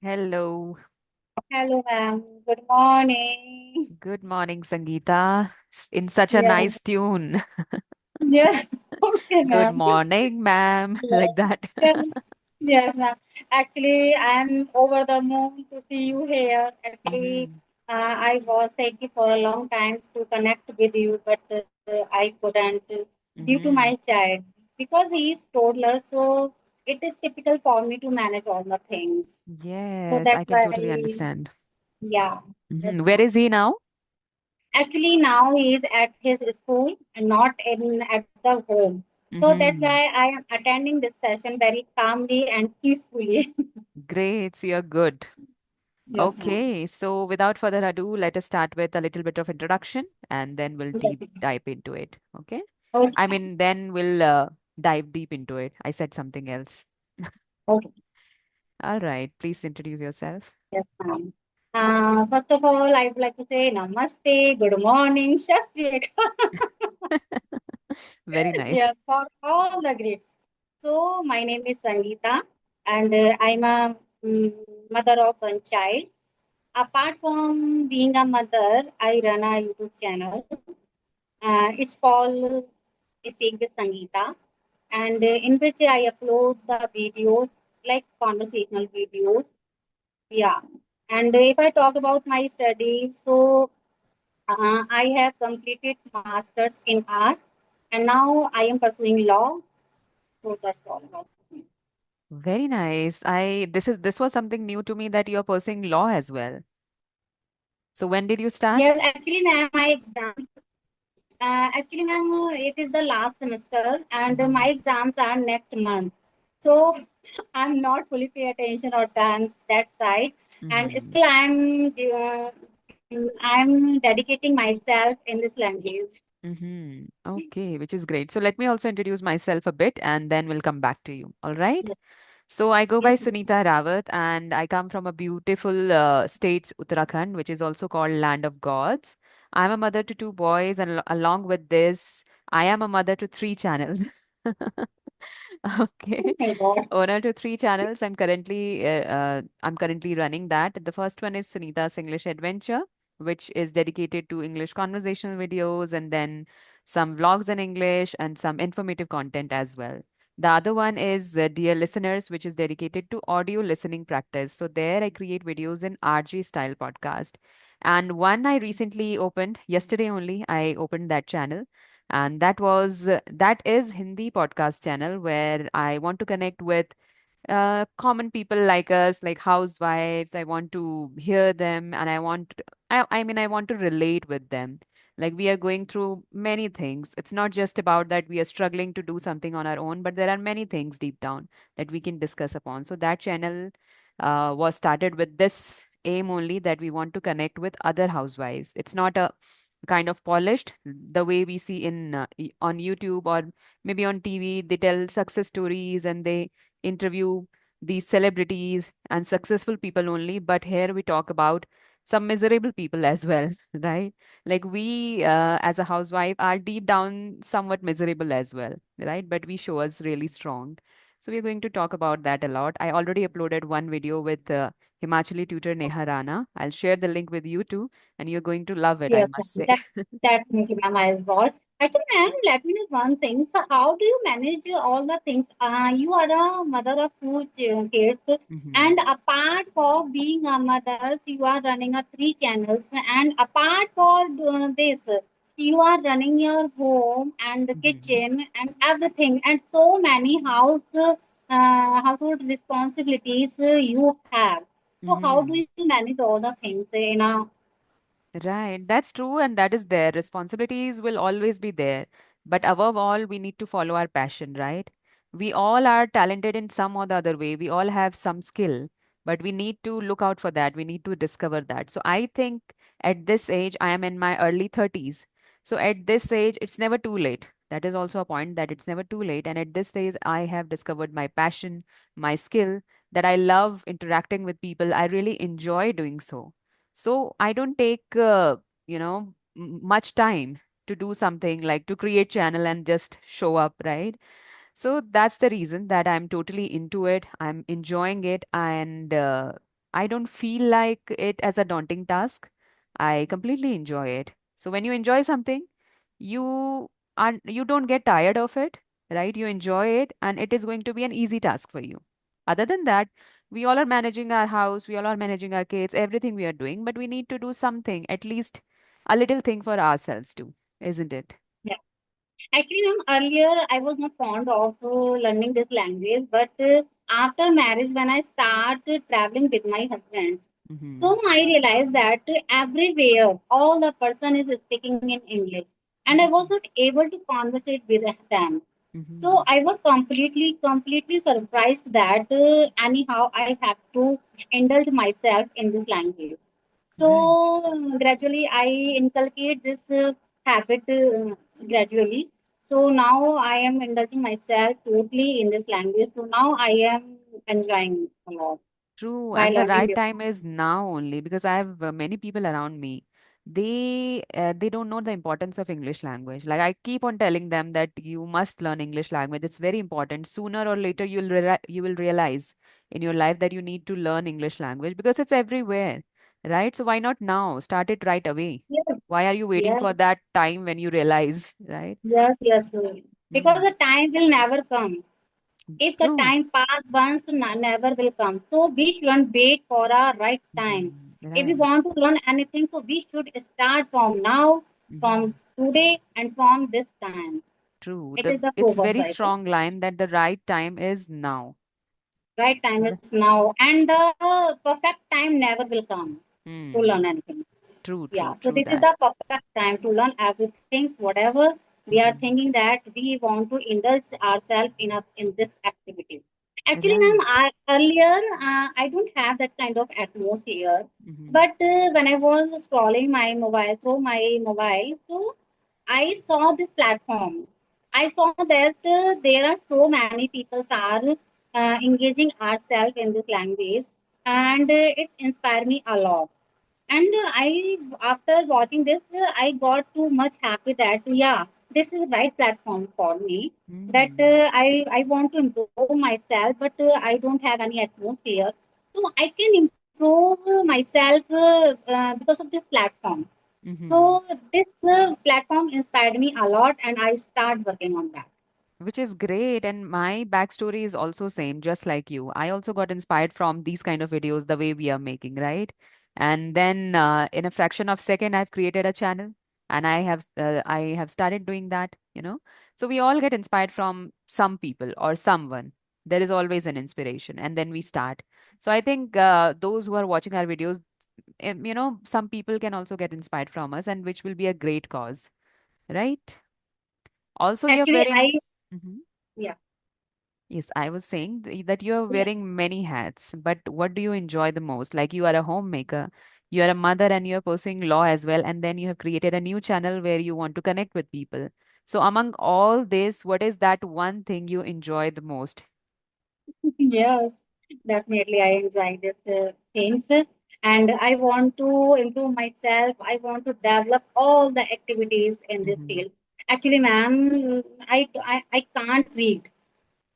Hello. Hello, ma'am. Good morning. Good morning, Sangeeta. In such a Yes, nice tune. yes. Okay, Good ma'am. morning, ma'am. Yes, Like that. yes, yes, ma'am. Actually, I'm over the moon to see you here. Actually, hmm I was thinking for a long time to connect with you, but I couldn't due to my hmm child because he is toddler. So it is typical for me to manage all the things. So Yes, that's I can why, totally understand. yeah, yes, Where ma'am. is he now? Actually, now he is at his school and not in at the home. So that's why hmm I am attending this session very calmly and peacefully. Great, so you're good. Yes, ma'am. Okay, so without further ado, let us start with a little bit of introduction and then we'll Yes, deep dive into it. Okay? okay, I mean, then we'll dive deep into it. I said something else. okay. All right, please introduce yourself. Yes, ma'am. First of all, I would like to say namaste, good morning, Shastri. Very nice. Yes, for all the greats. So, my name is Sangeeta, and I'm a mother of one child. Apart from being a mother, I run a YouTube channel. It's called Speak with Sangeeta, and in which I upload the videos like conversational videos. Yeah. And if I talk about my studies, so I have completed masters in art, and now I am pursuing law. So that's all about me. Very nice. This was something new to me that you're pursuing law as well. So when did you Yes, start? actually, ma'am, my exam. Actually, ma'am, it is the last semester, and my hmm exams are next month. So I'm not fully pay attention or dance that side, and hmm still I'm dedicating myself in this language. Okay, which is great. So let me also introduce myself a bit and then we'll come back to you. All right. Yes, So I go by yes, Sunita Rawat and I come from a beautiful state, Uttarakhand, which is also called Land of Gods. I'm a mother to two boys, and along with this, I am a mother to three channels. Okay. oh my God. Owner to three channels. I'm currently running that. The first one is Sunita's English Adventure, which is dedicated to English conversational videos and then some vlogs in English and some informative content as well. The other one is Dear Listeners, which is dedicated to audio listening practice. So there I create videos in RG style podcast. And one I recently opened yesterday only, I opened that channel, and that is Hindi podcast channel where I want to connect with common people like us, like housewives. I want to hear them, and I mean, I want to relate with them. Like, we are going through many things. It's not just about that we are struggling to do something on our own, but there are many things deep down that we can discuss upon. So that channel was started with this aim only, that we want to connect with other housewives. It's not a kind of polished the way we see in on YouTube or maybe on TV. They tell success stories and they interview these celebrities and successful people only, but here we talk about some miserable people as well, right? Like, we as a housewife are deep down somewhat miserable as well, right? But we show us really strong. So we're going to talk about that a lot. I already uploaded one video with Himachali tutor Neha Rana. I'll share the link with you too, and you're going to love it, I Yes, must ma'am. say. Definitely, ma'am, I was. Actually, ma'am, let me know one thing. So, how do you manage all the things? You are a mother of two kids, hmm and apart for being a mother, you are running a three channels, and apart for this, you are running your home and the hmm kitchen and everything, and so many household responsibilities you have. So, how do hmm you manage all the things in a Right, that's true, and that is there. Responsibilities will always be there. But above all, we need to follow our passion, right? We all are talented in some or the other way. We all have some skill, but we need to look out for that. We need to discover that. So I think at this age, I am in my early 30s. So at this age, it's never too late. That is also a point, that it's never too late. And at this stage, I have discovered my passion, my skill, that I love interacting with people. I really enjoy doing so. So I don't take, much time to do something like to create channel and just show up, right? So that's the reason that I'm totally into it. I'm enjoying it, and I don't feel like it as a daunting task. I completely enjoy it. So when you enjoy something, you don't get tired of it, right? You enjoy it and it is going to be an easy task for you. Other than that, we all are managing our house, we all are managing our kids, everything we are doing, but we need to do something, at least a little thing for ourselves too, isn't it? Yeah. Actually, ma'am, earlier I was not fond of learning this language, but after marriage, when I started traveling with my husband, Mm-hmm. so I realized that everywhere all the person is speaking in English, and I was Mm-hmm. not able to conversate with them. Mm-hmm. So I was completely surprised that anyhow I have to indulge myself in this language. Right. So gradually I inculcate this habit gradually. So now I am indulging myself totally in this language. So now I am enjoying a lot True, by and the learning right this. time is now only because I have many people around me. They don't know the importance of English language. Like I keep on telling them that you must learn English language. It's very important. Sooner or later, you will realize in your life that you need to learn English language because it's everywhere, right? So why not now? Start it right away. Yes, Why are you waiting yes, for that time when you realize, right? yes. Because Mm. the time will never come. If the True. time pass once, never will come. So we shouldn't wait for our right time. Mhm. If we Right. want to learn anything, so we should start from now, from Mhm. today, and from this time. True. It is the It's proverb, very I think. strong line that the right time is now. Right time R- is now, and the perfect time never will come to learn Hmm. anything. True, Yeah, true, so true this is that. the perfect time to learn everything, whatever we are Mhm. thinking that we want to indulge ourselves in this activity. Actually, ma'am, Right. earlier I don't have that kind of atmosphere, Mhm. but when I was scrolling my mobile through my mobile, so I saw this platform. I saw that there are so many people are engaging ourselves in this language, and it's inspired me a lot. And I, after watching this, I got too much happy that yeah, this is the right platform for me. That Mhm. I want to improve myself, but I don't have any atmosphere, so I can improve myself because of this platform. Mhm. So this platform inspired me a lot, and I start working on that. Which is great. And my backstory is also same, just like you. I also got inspired from these kind of videos, the way we are making, right? And then in a fraction of second, I've created a channel and I have started doing that, you know. So we all get inspired from some people or someone. There is always an inspiration, and then we start. So I think those who are watching our videos, some people can also get inspired from us, and which will be a great cause, right? Also, you're Actually, wearing. Mhm. yeah. Yes, I was saying that you're Yeah. wearing many hats, but what do you enjoy the most? Like you are a homemaker, you are a mother, and you're pursuing law as well, and then you have created a new channel where you want to connect with people. So, among all this, what is that one thing you enjoy the most? Yes, definitely. I enjoy this things, and I want to improve myself. I want to develop all the activities in this Mm-hmm. field. Actually, ma'am, I can't read.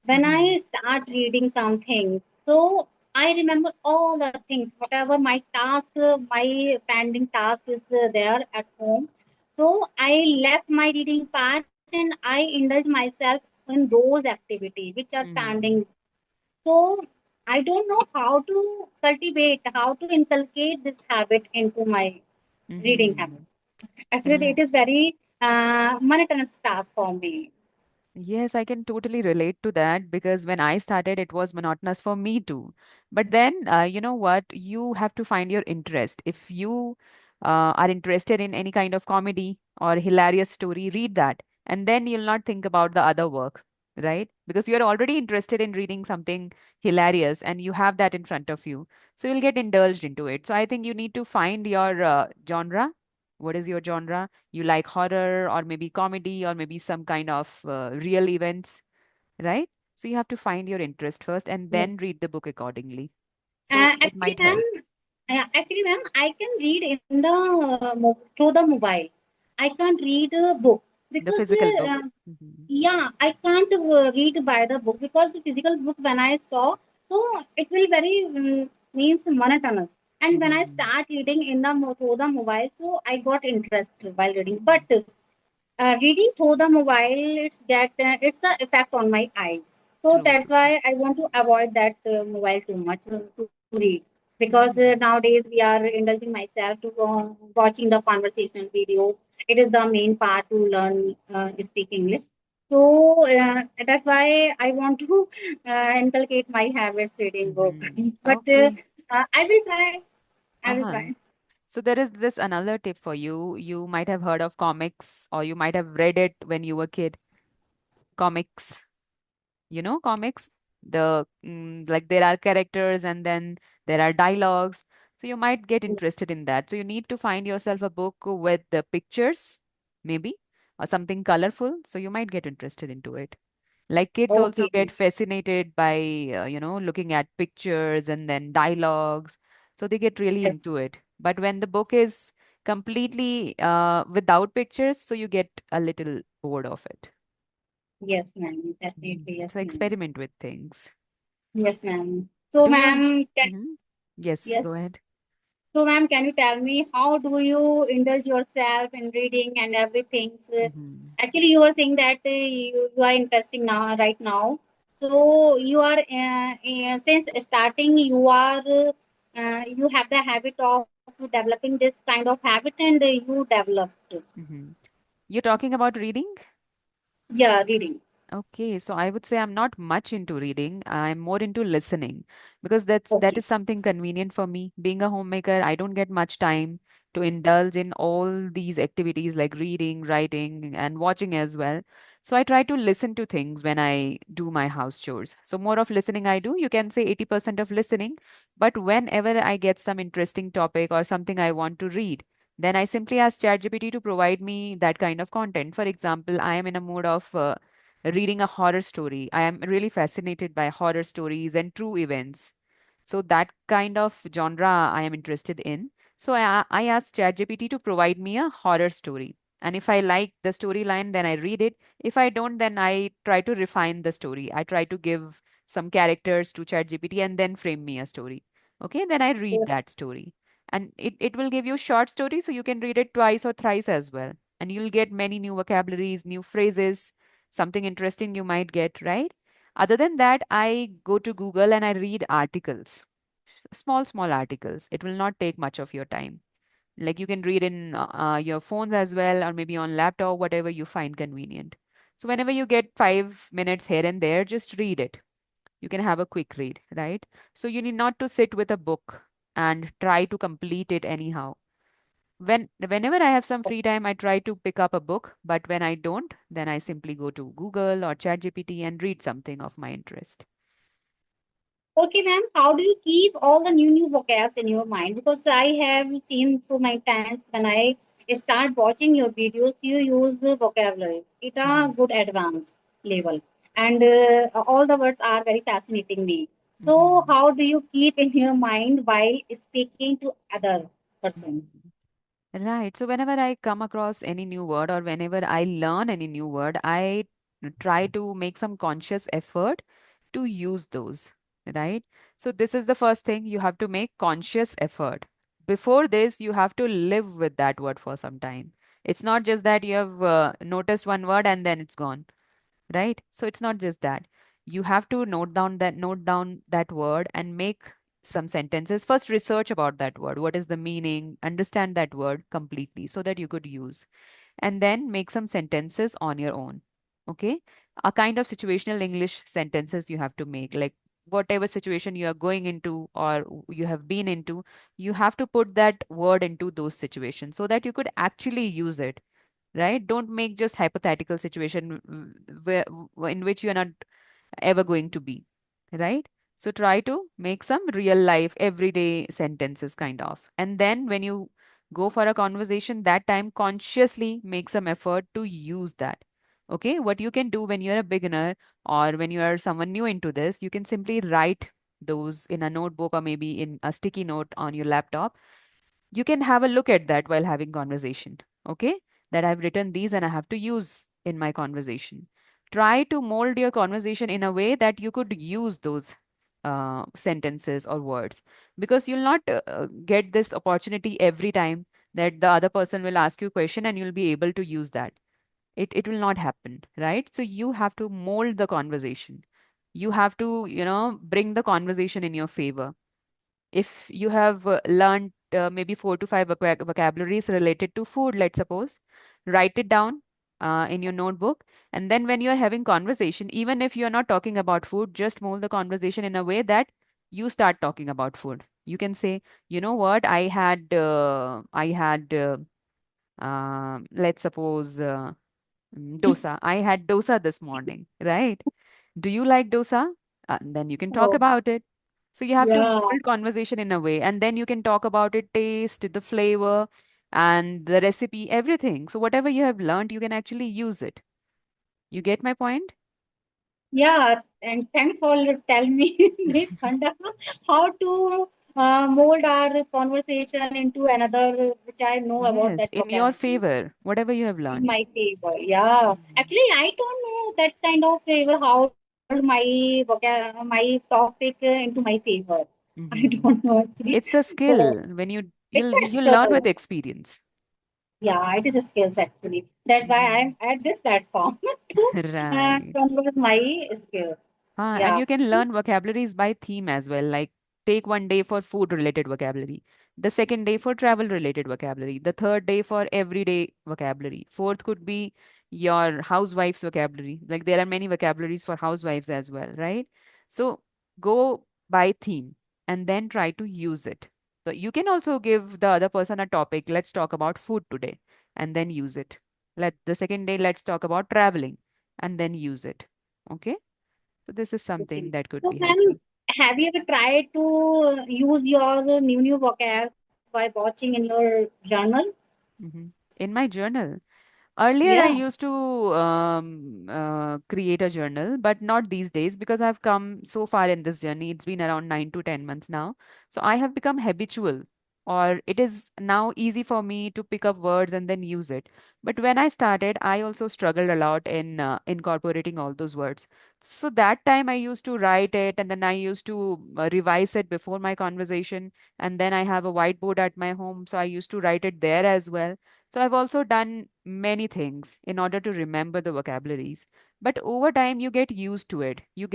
When Mm-hmm. I start reading something, so I remember all the things, whatever my task, my pending task is there at home. So I left my reading part and I indulge myself in those activities which are Mm-hmm. pending. So I don't know how to cultivate, how to inculcate this habit into my reading habit. Mm-hmm. Actually, it is very monotonous task for me. Yes, I can totally relate to that because when I started, it was monotonous for me too. But then, you know what? You have to find your interest. If you are interested in any kind of comedy or hilarious story, read that. And then you'll not think about the other work, right? Because you're already interested in reading something hilarious and you have that in front of you. So you'll get indulged into it. So I think you need to find your genre. What is your genre? You like horror or maybe comedy or maybe some kind of real events, right? So you have to find your interest first and Yes. then read the book accordingly. So it Actually, might ma'am, help. I can read in the through the mobile. I can't read a book The because physical book. Mhm. yeah, I can't read by the book because the physical book when I saw, so it will very means monotonous. And when I Mm-hmm. start reading in the through the mobile, so I got interest while reading. But Mm-hmm. reading through the mobile, it's the effect on my eyes. So True, that's true. why I want to avoid that mobile too much to read, because Mm-hmm. nowadays we are indulging myself to watching the conversation videos. It is the main part to learn speak English. So that's why I want to inculcate my habits reading book. Mm-hmm. But Okay. I will try. I will Uh-huh. try. So there is this another tip for you. You might have heard of comics or you might have read it when you were a kid. Comics. Comics, like there are characters and then there are dialogues, so you might get interested in that. So you need to find yourself a book with the pictures, maybe, or something colorful, so you might get interested into it. Like kids also Okay. get fascinated by looking at pictures and then dialogues, so they get really Yes, into it. But when the book is completely without pictures, so you get a little bored of it. yes, ma'am. Definitely, Mhm. yes, So ma'am. experiment with things. Yes, ma'am. So, Do you? ma'am, Hmm. Yes, yes. go ahead. So, ma'am, can you tell me how do you indulge yourself in reading and everything? So, Hmm. actually, you were saying that you are interesting now, right now. So, you are since starting, you have the habit of developing this kind of habit, and you developed. Hmm. You're talking about reading? Yeah, reading. Okay, so I would say I'm not much into reading. I'm more into listening because that Okay. is something convenient for me. Being a homemaker, I don't get much time to indulge in all these activities like reading, writing, and watching as well. So I try to listen to things when I do my house chores. So more of listening I do. You can say 80% of listening, but whenever I get some interesting topic or something I want to read, then I simply ask ChatGPT to provide me that kind of content. For example, I am in a mood of reading a horror story. I am really fascinated by horror stories and true events. So that kind of genre I am interested in. So I asked ChatGPT to provide me a horror story. And if I like the storyline, then I read it. If I don't, then I try to refine the story. I try to give some characters to ChatGPT and then frame me a story. Okay, then I read that story. And it will give you short story, so you can read it twice or thrice as well. And you'll get many new vocabularies, new phrases, something interesting you might get, right? Other than that, I go to Google and I read articles, small, small articles. It will not take much of your time. Like you can read in your phones as well, or maybe on laptop, whatever you find convenient. So whenever you get 5 minutes here and there, just read it. You can have a quick read, right? So you need not to sit with a book and try to complete it anyhow. Whenever I have some free time, I try to pick up a book, but when I don't, then I simply go to Google or ChatGPT and read something of my interest. Okay, ma'am. How do you keep all the new vocabs in your mind? Because I have seen so many times when I start watching your videos, you use the vocabulary. It a Mhm. good advanced level, and all the words are very fascinating me. So, Mhm. how do you keep in your mind while speaking to other person? Mhm. Right. So whenever I come across any new word or whenever I learn any new word, I try to make some conscious effort to use those, right? So this is the first thing you have to make conscious effort. Before this, you have to live with that word for some time. It's not just that you have noticed one word and then it's gone, right? So it's not just that. You have to note down that word and make some sentences. First, research about that word. What is the meaning? Understand that word completely so that you could use, and then make some sentences on your own. Okay, a kind of situational English sentences you have to make, like whatever situation you are going into or you have been into, you have to put that word into those situations so that you could actually use it, right? Don't make just hypothetical situation in which you are not ever going to be, right? So try to make some real life everyday sentences kind of. And then when you go for a conversation, that time consciously make some effort to use that. Okay, what you can do when you're a beginner or when you are someone new into this, you can simply write those in a notebook or maybe in a sticky note on your laptop. You can have a look at that while having conversation. Okay, that I've written these and I have to use in my conversation. Try to mold your conversation in a way that you could use those sentences or words, because you'll not get this opportunity every time that the other person will ask you a question and you'll be able to use that. It will not happen, right? So you have to mold the conversation. You have to, bring the conversation in your favor. If you have learned maybe 4 to 5 vocabularies related to food, let's suppose, write it down in your notebook. And then when you're having conversation, even if you're not talking about food, just mold the conversation in a way that you start talking about food. You can say, you know what, let's suppose, dosa. I had dosa this morning, right? Do you like dosa? Then you can talk Oh, about it. So you have to yeah. mold conversation in a way, and then you can talk about it, taste, the flavor, and the recipe, everything. So whatever you have learned, you can actually use it. You get my point? Yeah, and thanks for telling me, Miss Khanda, how to mold our conversation into another, which I know about Yes, that in your vocabulary favor, whatever you have in learned. my favor. Yeah, Mhm. actually, I don't know that kind of favor how to mold my topic into my favor. I Mhm. don't know actually. It's a So skill when it's a you learn with skill. experience. Yeah, it is a skills actually. That's why Mhm. I'm at this platform to Right. convert my skills. And Yeah. you can learn vocabularies by theme as well. Like take one day for food related vocabulary, the second day for travel related vocabulary, the third day for everyday vocabulary. Fourth could be your housewife's vocabulary. Like there are many vocabularies for housewives as well, right? So go by theme and then try to use it. So you can also give the other person a topic. Let's talk about food today, and then use it. Let the second day, let's talk about traveling, and then use it. Okay. So this is Okay. something that could So, be ma'am, helpful. have you ever tried to use your new vocab by watching in your journal? In my journal, earlier, I Yeah. used to create a journal, but not these days because I've come so far in this journey. It's been around 9 to 10 months now. So I have become habitual, or it is now easy for me to pick up words and then use it. But when I started, I also struggled a lot in incorporating all those words. So that time I used to write it and then I used to revise it before my conversation. And then I have a whiteboard at my home. So I used to write it there as well. So I've also done many things in order to remember the vocabularies. But over time, you get used to it. You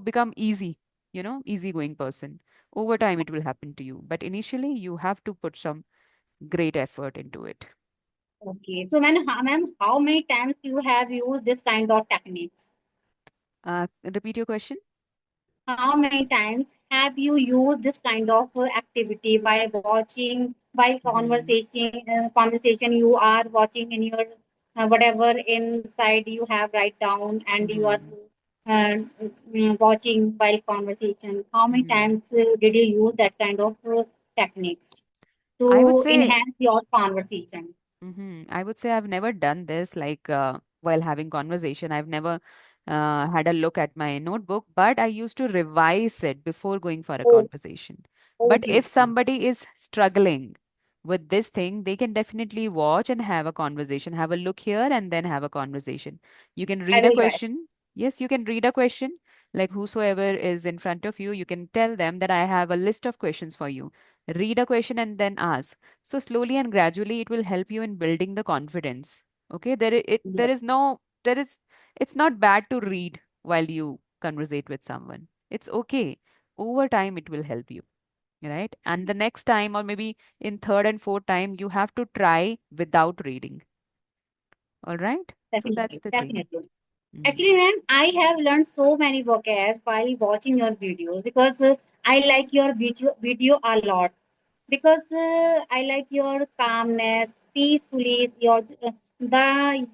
become easygoing person. Over time, it will happen to you. But initially, you have to put some great effort into it. Okay. So, ma'am, how many times you have used this kind of techniques? Repeat your question. How many times have you used this kind of activity by watching, by Hmm. conversation you are watching in your whatever inside you have write down and you are Hmm. watching while conversation. How many Hmm. times did you use that kind of techniques I would to say enhance your conversation? I would say I've never done this like while having conversation. I've never had a look at my notebook, but I used to revise it before going for a Oh, conversation. But okay, if okay. somebody is struggling with this thing, they can definitely watch and have a conversation, have a look here and then have a conversation. You can I read a will try. question. Yes, you can read a question. Like whosoever is in front of you, you can tell them that I have a list of questions for you. Read a question and then ask, so slowly and gradually it will help you in building the confidence. Okay, there Yes, is no there is it's not bad to read while you conversate with someone. It's okay. Over time it will help you, right? And the next time or maybe in third and fourth time you have to try without reading. All right? So that's definitely, the thing. definitely. Hmm. Actually, ma'am, I have learned so many vocab while watching your videos because I like your video a lot. Because I like your calmness, peacefully. The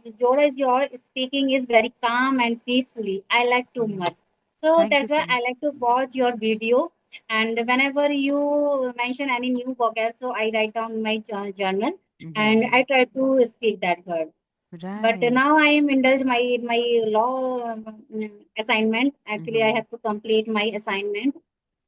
your speaking is very calm and peacefully. I like too Hmm. much. So Thank you that's so why I much. like to watch your video. And whenever you mention any new vocab, so I write down my journal and Hmm. I try to speak that word. But Right. now I am indulged my law assignment. Actually, I Hmm. have to complete my assignment.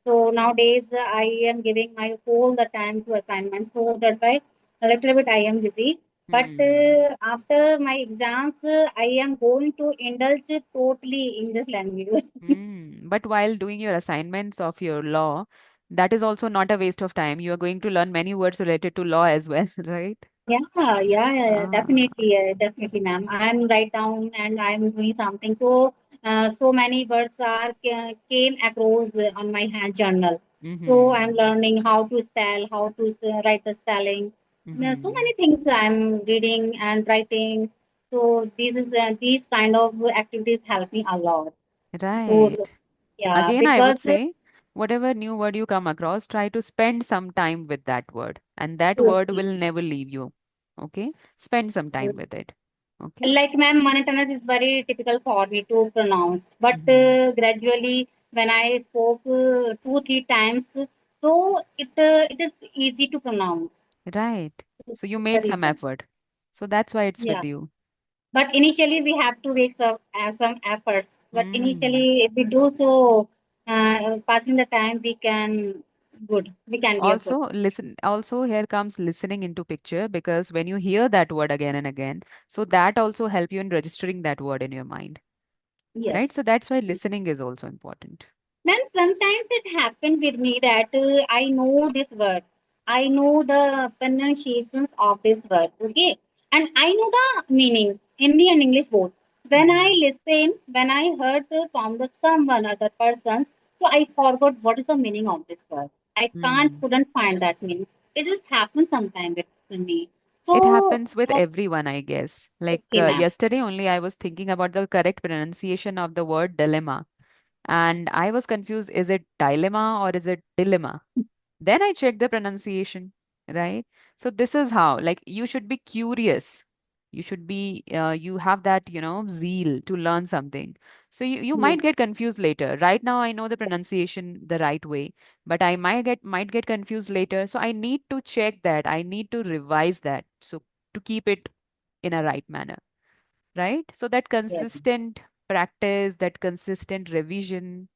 So nowadays I am giving my whole the time to assignment. So that's why a little bit I am busy. But Hmm. after my exams, I am going to indulge totally in this language. But while doing your assignments of your law, that is also not a waste of time. You are going to learn many words related to law as well, right? Definitely, Ah. definitely, ma'am. I'm right down and I'm doing something. So, so many words are came across on my hand journal. So I'm Mm-hmm. learning how to spell, how to write the spelling. So Mm-hmm. many things I'm reading and writing. So these kind of activities help me a lot. So Right. yeah, Again, I because would say, whatever new word you come across, try to spend some time with that word, and that word will never leave you. Okay? Spend some time with it. Okay? like ma'am, monotonous is very difficult for me to pronounce. But Mm-hmm. gradually, when I spoke two, three times, so it is easy to pronounce. Right. This So you is the made some reason. effort. So that's why it's Yeah. with you. But initially, we have to make some efforts. But Mm. initially, if we do so, passing the time, we can good. We can be a good. Also here comes listening into picture, because when you hear that word again and again, so that also help you in registering that word in your mind. Right? So Yes. that's why listening is also important. Ma'am, sometimes it happened with me that I know this word. I know the pronunciations of this word, okay? And I know the meaning, Hindi and English both. When I Mm-hmm. listen, when I heard from the someone other person, so I forgot what is the meaning of this word. I Mm. couldn't find that meaning. It just happens sometime with me. It So, happens with everyone, I guess. Like okay, ma'am. yesterday only, I was thinking about the correct pronunciation of the word dilemma, and I was confused. Is it dilemma or is it dilemma? Then I check the pronunciation, right? So this is how, like, you should be curious. You should be, you have that, zeal to learn something. So you Hmm. might get confused later. Right now, I know the pronunciation the right way, but I might get confused later. So I need to check that. I need to revise that. So to keep it in a right manner, right? So that Yes. consistent practice, that consistent revision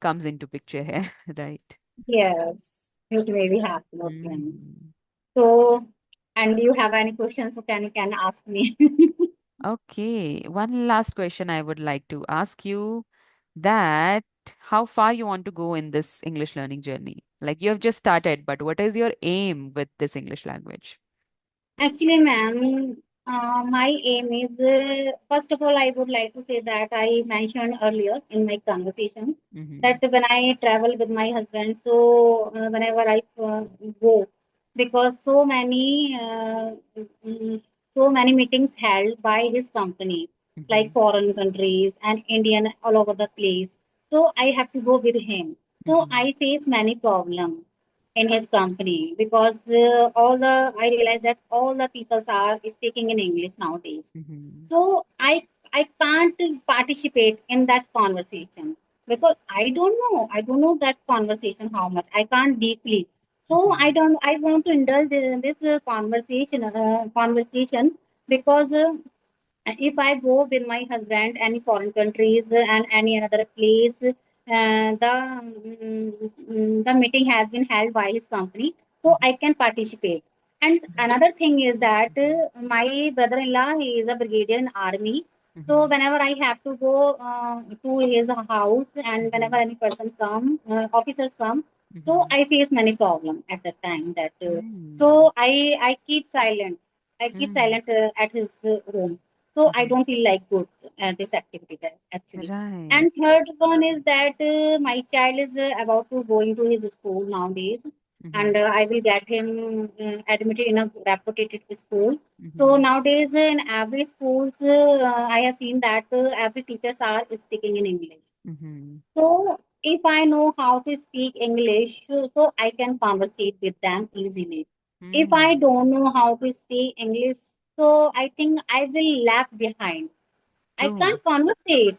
comes into picture here, right? Yes. It may be happen, okay, ma'am. Mhm. So, and you have any questions, so can ask me. Okay, one last question I would like to ask you, that how far you want to go in this English learning journey? Like, you have just started, but what is your aim with this English language? Actually, ma'am, my aim is first of all, I would like to say that I mentioned earlier in my conversation that Mm-hmm. when I travel with my husband, so whenever I go, because so many meetings held by his company, Mm-hmm. like foreign countries and Indian all over the place. So I have to go with him. So Mm-hmm. I face many problems in his company because all the I realize that all the people are speaking in English nowadays. Mm-hmm. So I can't participate in that conversation because I don't know that conversation how much I can't deeply. So Mm-hmm. I want to indulge in this conversation because if I go with my husband any foreign countries and any another place, the meeting has been held by his company, so I can participate. And another thing is that my brother-in-law he is a brigadier in army. So Mm-hmm. whenever I have to go to his house and whenever Mm-hmm. any person come, officers come, so Mm-hmm. I face many problems at that time. That Mm-hmm. so I keep silent. I keep Mm-hmm. silent at his room, so I Mm-hmm. don't feel like good at this activity there, actually. Right. And third one is that my child is about to go into his school nowadays, Mm-hmm. and I will get him admitted in a reputed school. So Mm-hmm. nowadays in every schools, I have seen that every teachers are speaking in English. Mm-hmm. So if I know how to speak English, so I can conversate with them easily. If I Mm-hmm. don't know how to speak English, so I think I will lag behind. I True. can't conversate.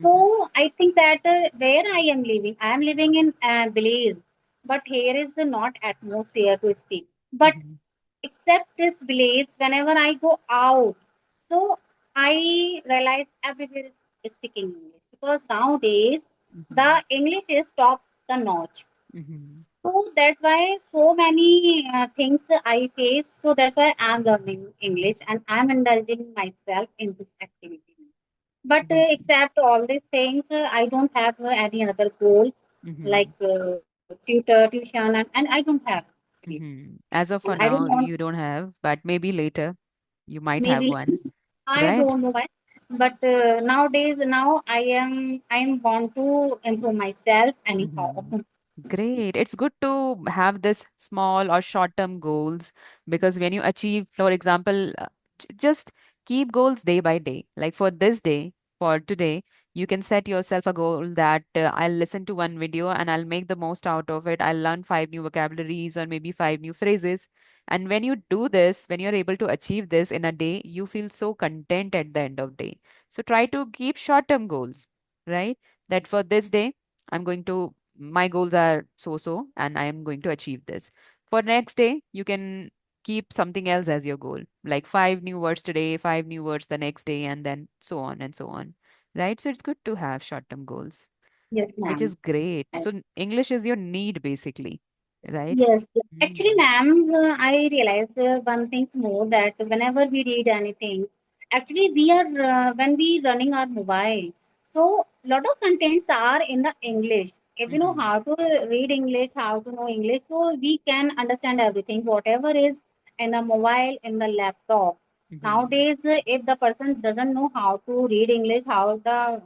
Mm-hmm. So I think that where I am living in Belize, but here is not atmosphere to speak. But Mm-hmm. except this village, whenever I go out, so I realize everywhere is speaking English because nowadays Mm-hmm. the English is top the notch. Mm-hmm. So that's why so many things I face. So that's why I'm learning English and I'm indulging myself in this activity. But Nice. except all these things, I don't have any other goal like Mm-hmm. tutor, tuition, and I don't have actually. Mm-hmm. As of And for I don't now, want you don't have, but maybe later you might have maybe one, I right? don't know why. But nowadays, now I am want to improve myself anyhow. Mm-hmm. Great. It's good to have this small or short-term goals because when you achieve, for example, just keep goals day by day. Like for this day, for today, you can set yourself a goal that I'll listen to one video and I'll make the most out of it. I'll learn five new vocabularies or maybe five new phrases. And when you do this, when you're able to achieve this in a day, you feel so content at the end of day. So try to keep short-term goals, right? That for this day, I'm going to my goals are so so and I am going to achieve this. For next day, you can keep something else as your goal, like five new words today, five new words the next day, and then so on and so on. Right? So it's good to have short-term goals, Yes, which ma'am. is great. So English is your need basically, right? Yes, actually, Mm. ma'am, I realized one thing more that whenever we read anything, actually we are when we running our mobile, so lot of contents are in the English. If we know Mm-hmm. how to read English, how to know English, so we can understand everything, whatever is in the mobile, in the laptop. Mm-hmm. Nowadays, if the person doesn't know how to read English, how the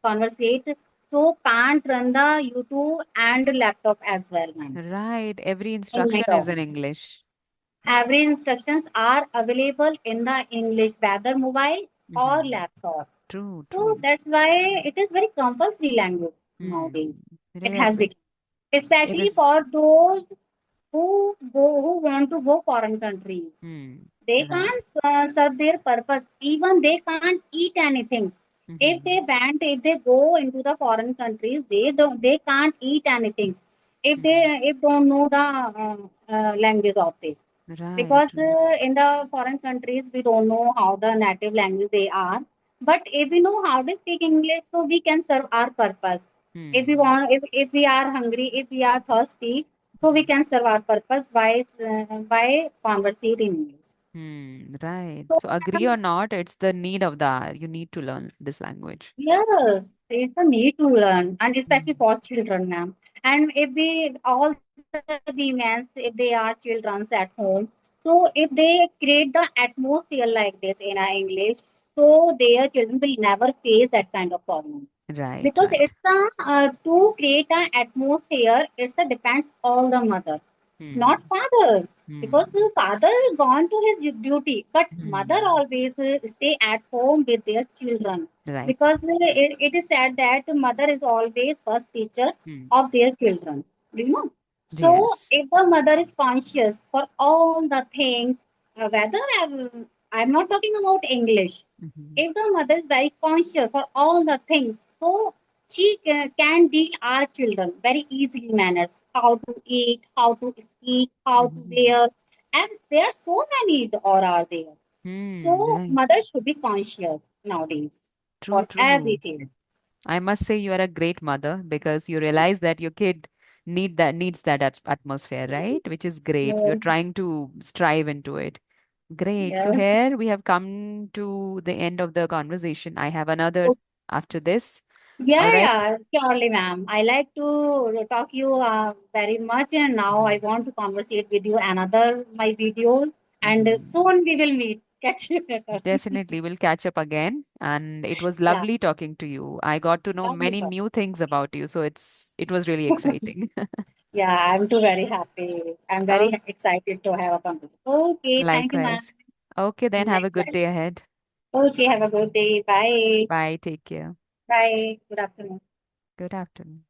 conversate, so can't run the YouTube and laptop as well, ma'am. Right. Every Oh my instruction is God. in English. Every instructions are available in the English, whether mobile or Mm-hmm. laptop. True, So true. that's why it is very compulsory language nowadays. Hmm. It Yes, has become, it especially is. for those who want to go foreign countries. Hmm. They Right. can't serve their purpose. Even they can't eat anything. If Mm-hmm. they ban, if they go into the foreign countries, they can't eat anything. If they Mm-hmm. don't know the language of this, Right, because right. in the foreign countries we don't know how the native language they are. But if we know how to speak English, so we can serve our purpose. If we Hmm. want, if we are hungry, if we are thirsty, so we Mhm. can serve our purpose by conversing in English. Hmm. Right. So So agree or not, it's the need of the hour. You need to learn this language. yes, it's a need to learn, and especially Hmm. for children, ma'am. And if we all the women, if they are children at home, so if they create the atmosphere like this in our English, so their children will never face that kind of problem. Right, Because right. it's a to create an atmosphere, it's a depends all the mother, not Hmm. father. Because Hmm. the father gone to his duty, but mother Hmm. always stay at home with their children. Right. Because it is said that the mother is always first teacher Hmm. of their children. Do you know? So Yes. if the mother is conscious for all the things, whether I'm not talking about English, Hmm. if the mother is very conscious for all the things, so she can teach our children very easily manners, how to eat, how to speak, how to Hmm. wear, and there are so many or are there. Hmm. So Right. mother should be conscious nowadays True, for true. everything. I must say you are a great mother because you realize that your kid needs that atmosphere, right? Which is great. You're Yes, trying to strive into it. Great. So yes. here we have come to the end of the conversation. I have another after this. All Yeah, right. yeah, surely, ma'am. I like to talk you very much, and now I Mhm. want to conversate with you another my videos, and Mhm. soon we will meet. Catch you later. Definitely, we'll catch up again. And it was Yeah, lovely talking to you. I got to know lovely many talk. new things about you, so it was really exciting. Yeah, I'm too very happy. I'm Oh, very excited to have a conversation. Okay, thank you, ma'am. likewise. Okay, then have a good Likewise. day ahead. Okay, have a good day. Bye. Bye. Take care. Bye. Good afternoon. Good afternoon.